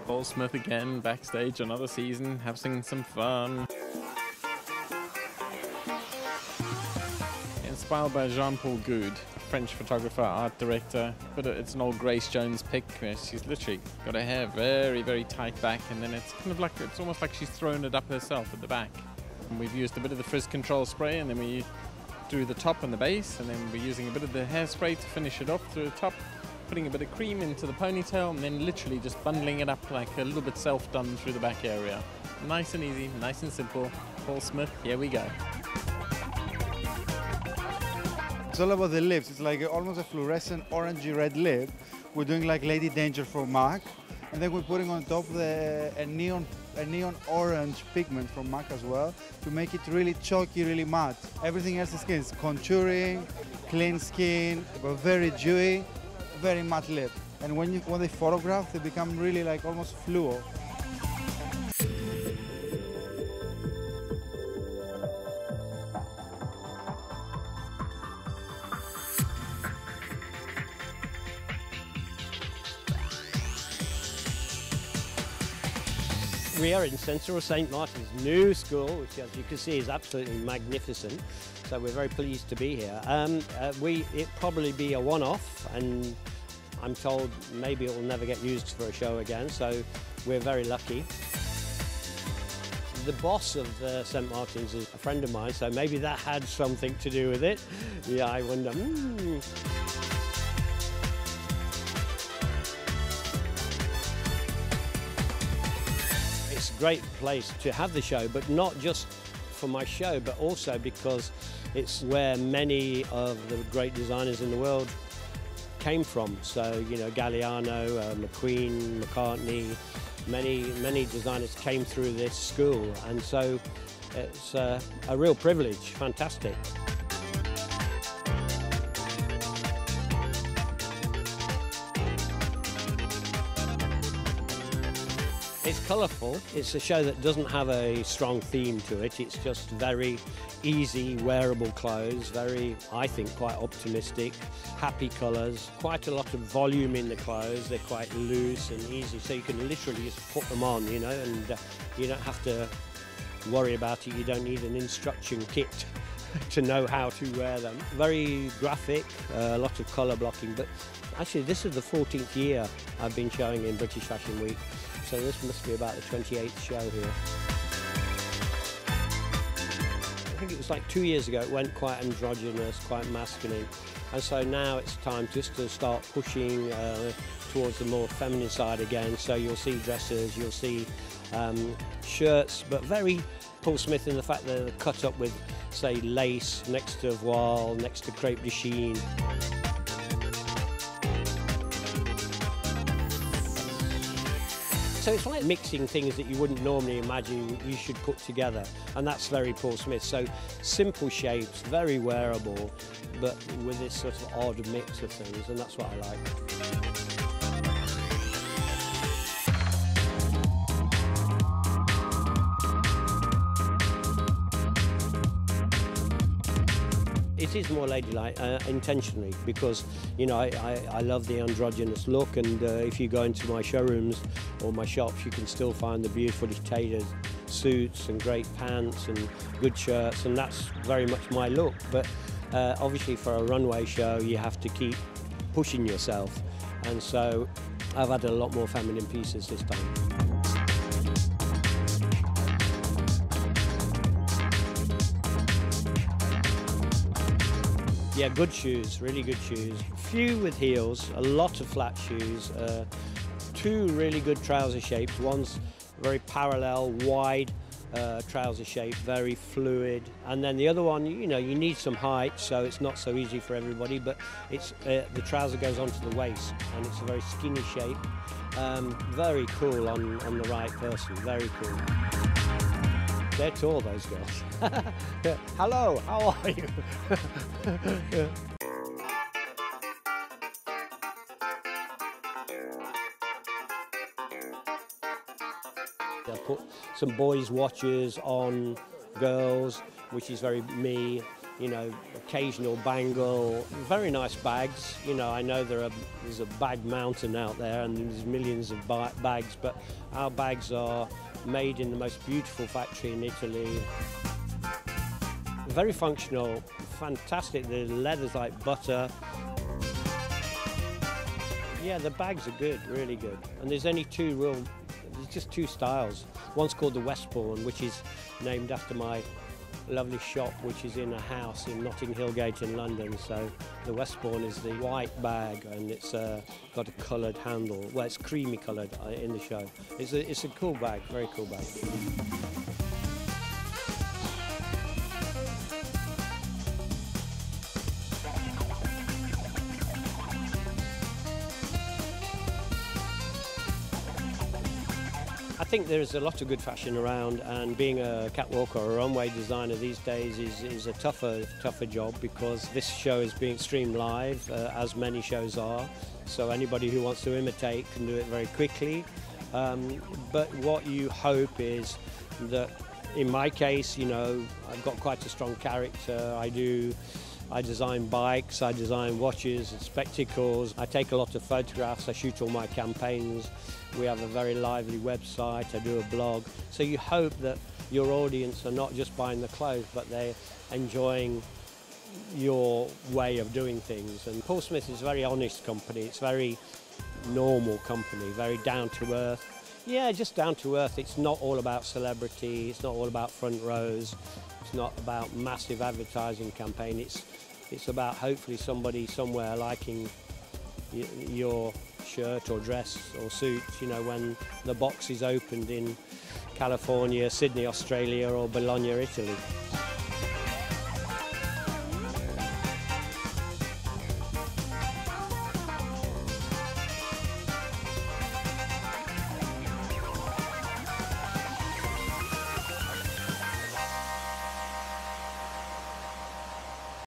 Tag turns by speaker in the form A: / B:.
A: Paul Smith again, backstage, another season, having some fun. Inspired by Jean-Paul Goude, French photographer, art director, but it's an old Grace Jones pic. She's literally got her hair very, very tight back, and then it's kind of like, it's almost like she's thrown it up herself at the back. And we've used a bit of the frizz control spray, and then we do the top and the base, and then we're using a bit of the hairspray to finish it off through the top, putting a bit of cream into the ponytail, and then literally just bundling it up like a little bit self-done through the back area. Nice and easy, nice and simple. Paul Smith, here we go.
B: It's all about the lips. It's like almost a fluorescent orangey red lip. We're doing like Lady Danger for MAC, and then we're putting on top a neon orange pigment from MAC as well to make it really chalky, really matte. Everything else is skin. It's contouring, clean skin, but very dewy, very matte lip. And when they photograph, they become really like almost fluo.
C: We are in Central St. Martin's new school, which as you can see is absolutely magnificent. So we're very pleased to be here. It'll probably be a one-off, and I'm told maybe it will never get used for a show again, so we're very lucky. The boss of St. Martin's is a friend of mine, so maybe that had something to do with it. Yeah, I wonder. It's a great place to have the show, but not just for my show, but also because it's where many of the great designers in the world came from. So, you know, Galliano, McQueen, McCartney, many designers came through this school, and so it's a real privilege. Fantastic. It's colourful. It's a show that doesn't have a strong theme to it. It's just very easy, wearable clothes, very, I think, quite optimistic, happy colours, quite a lot of volume in the clothes. They're quite loose and easy, so you can literally just put them on, you know, and you don't have to worry about it. You don't need an instruction kit to know how to wear them. Very graphic, a lot of colour blocking, but actually this is the 14th year I've been showing in British Fashion Week. So this must be about the 28th show here. I think it was like 2 years ago it went quite androgynous, quite masculine. And so now it's time just to start pushing towards the more feminine side again. So you'll see dresses, you'll see shirts, but very Paul Smith in the fact that they're cut up with, say, lace next to voile, next to crepe de chine. So it's like mixing things that you wouldn't normally imagine you should put together, and that's very Paul Smith. So simple shapes, very wearable, but with this sort of odd mix of things, and that's what I like. It is more ladylike intentionally because, you know, I love the androgynous look, and if you go into my showrooms or my shops, you can still find the beautifully tailored suits and great pants and good shirts, and that's very much my look. But obviously for a runway show you have to keep pushing yourself, and so I've had a lot more feminine pieces this time. Yeah, good shoes, really good shoes. Few with heels, a lot of flat shoes, two really good trouser shapes. One's very parallel, wide trouser shape, very fluid. And then the other one, you know, you need some height, so it's not so easy for everybody, but it's the trouser goes onto the waist, and it's a very skinny shape. Very cool on the right person, very cool. They're tall, those girls. Hello, how are you? I put some boys' watches on girls, which is very me. you know, occasional bangle, very nice bags. You know, I know there's a bag mountain out there and there's millions of bags, but our bags are made in the most beautiful factory in Italy. Very functional, fantastic. The leather's like butter. Yeah, the bags are good, really good. And there's just two styles. One's called the Westbourne, which is named after my lovely shop, which is in a house in Notting Hill Gate in London. So the Westbourne is the white bag, and it's got a coloured handle. Well, it's creamy coloured in the show. It's a cool bag, very cool bag. I think there is a lot of good fashion around, and being a catwalk or a runway designer these days is a tougher job, because this show is being streamed live, as many shows are. So anybody who wants to imitate can do it very quickly. But what you hope is that, in my case, you know, I've got quite a strong character. I design bikes, I design watches and spectacles. I take a lot of photographs, I shoot all my campaigns. We have a very lively website, I do a blog. So you hope that your audience are not just buying the clothes, but they're enjoying your way of doing things. And Paul Smith is a very honest company. It's a very normal company, very down to earth. Yeah, just down to earth. It's not all about celebrity, it's not all about front rows. It's not about massive advertising campaign. It's about hopefully somebody somewhere liking your shirt or dress or suit, you know, when the box is opened in California, Sydney, Australia, or Bologna, Italy.